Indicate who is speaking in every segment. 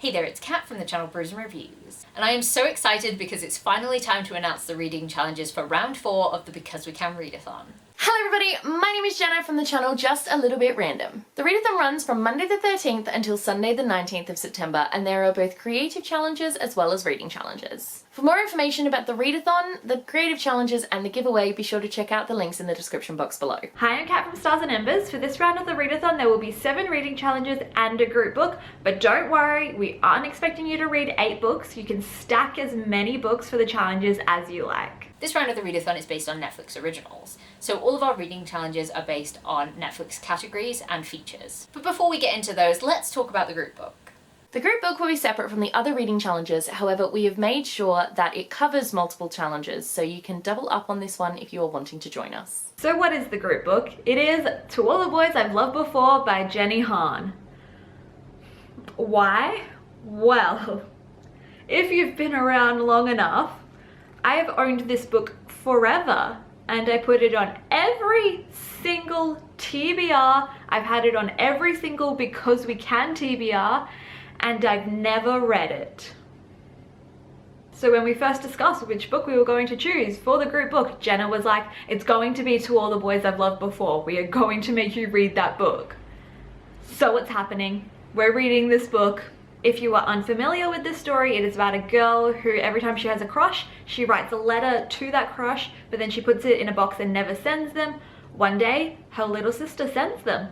Speaker 1: Hey there, it's Kat from the channel Brews and Reviews. And I am so excited because it's finally time to announce the reading challenges for round 4 of the Because We Can Readathon.
Speaker 2: Hello everybody, my name is Jenna from the channel Just a Little Bit Random. The Readathon runs from Monday the 13th until Sunday the 19th of September, and there are both creative challenges as well as reading challenges. For more information about the Readathon, the creative challenges and the giveaway, be sure to check out the links in the description box below.
Speaker 3: Hi, I'm Kat from Stars and Embers. For this round of the Readathon, there will be 7 reading challenges and a group book, but don't worry, we aren't expecting you to read 8 books. You can stack as many books for the challenges as you like.
Speaker 1: This round of the Readathon is based on Netflix originals, so all of our reading challenges are based on Netflix categories and features. But before we get into those, let's talk about the group book.
Speaker 2: The group book will be separate from the other reading challenges, however we have made sure that it covers multiple challenges, so you can double up on this one if you are wanting to join us.
Speaker 3: So what is the group book? It is To All the Boys I've Loved Before by Jenny Han. Why? Well, if you've been around long enough, I have owned this book forever, and I put it on every single TBR. I've had it on every single Because We Can TBR, and I've never read it. So when we first discussed which book we were going to choose for the group book, Jenna was like, it's going to be To All the Boys I've Loved Before. We are going to make you read that book. So what's happening? We're reading this book. If you are unfamiliar with this story, it is about a girl who every time she has a crush, she writes a letter to that crush, but then she puts it in a box and never sends them. One day, her little sister sends them.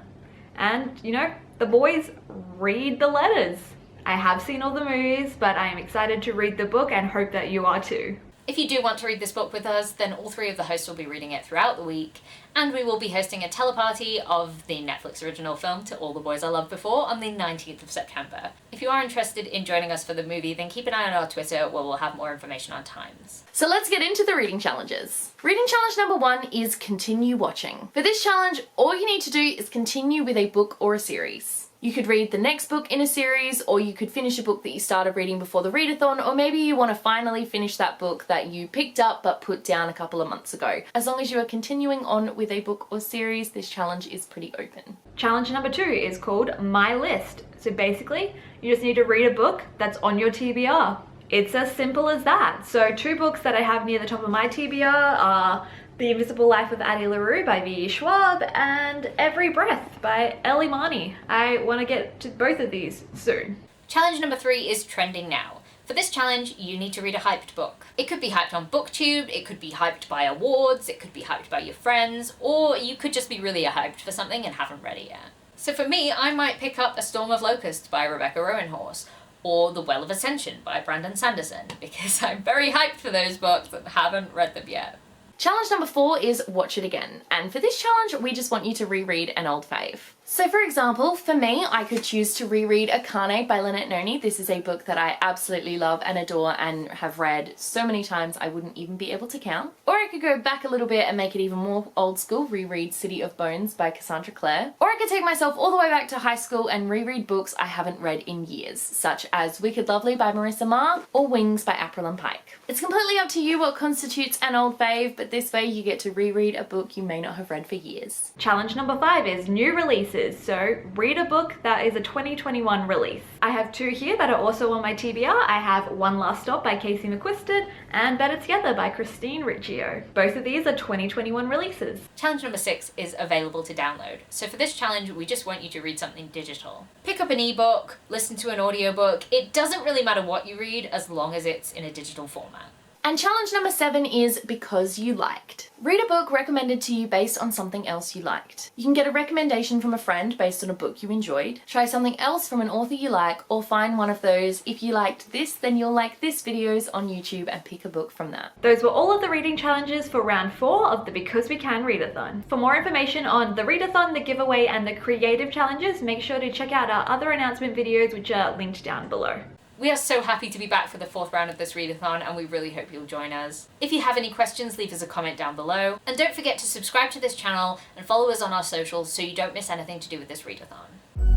Speaker 3: And, you know, the boys read the letters. I have seen all the movies, but I am excited to read the book and hope that you are too.
Speaker 1: If you do want to read this book with us, then all 3 of the hosts will be reading it throughout the week, and we will be hosting a teleparty of the Netflix original film To All the Boys I Loved Before on the 19th of September. If you are interested in joining us for the movie, then keep an eye on our Twitter where we'll have more information on times.
Speaker 2: So let's get into the reading challenges. Reading challenge number 1 is continue watching. For this challenge, all you need to do is continue with a book or a series. You could read the next book in a series, or you could finish a book that you started reading before the readathon, or maybe you want to finally finish that book that you picked up but put down a couple of months ago. As long as you are continuing on with a book or series, this challenge is pretty open.
Speaker 3: Challenge number 2 is called My List. So basically, you just need to read a book that's on your TBR. It's as simple as that. So 2 books that I have near the top of my TBR are The Invisible Life of Addie LaRue by V.E. Schwab and Every Breath by Ellie Marnie. I want to get to both of these soon.
Speaker 1: Challenge number 3 is trending now. For this challenge, you need to read a hyped book. It could be hyped on BookTube, it could be hyped by awards, it could be hyped by your friends, or you could just be really hyped for something and haven't read it yet. So for me, I might pick up A Storm of Locusts by Rebecca Roanhorse, or The Well of Ascension by Brandon Sanderson, because I'm very hyped for those books and haven't read them yet.
Speaker 2: Challenge number 4 is watch it again, and for this challenge we just want you to reread an old fave. So for example, for me, I could choose to reread Akane by Lynette Noni. This is a book that I absolutely love and adore and have read so many times I wouldn't even be able to count. Or I could go back a little bit and make it even more old school, reread City of Bones by Cassandra Clare. Or I could take myself all the way back to high school and reread books I haven't read in years, such as Wicked Lovely by Marissa Marr or Wings by April and Pike. It's completely up to you what constitutes an old fave, but this way you get to reread a book you may not have read for years.
Speaker 3: Challenge number 5 is new releases. So read a book that is a 2021 release. I have 2 here that are also on my TBR. I have One Last Stop by Casey McQuiston and Better Together by Christine Riccio. Both of these are 2021 releases.
Speaker 1: Challenge number 6 is available to download. So for this challenge, we just want you to read something digital. Pick up an ebook, listen to an audiobook. It doesn't really matter what you read as long as it's in a digital format.
Speaker 2: And challenge number 7 is because you liked. Read a book recommended to you based on something else you liked. You can get a recommendation from a friend based on a book you enjoyed, try something else from an author you like, or find one of those "if you liked this, then you'll like this" videos on YouTube and pick a book from that.
Speaker 3: Those were all of the reading challenges for round 4 of the Because We Can Readathon. For more information on the Readathon, the giveaway, and the creative challenges, make sure to check out our other announcement videos which are linked down below.
Speaker 1: We are so happy to be back for the 4th round of this readathon, and we really hope you'll join us. If you have any questions, leave us a comment down below, and don't forget to subscribe to this channel and follow us on our socials so you don't miss anything to do with this readathon.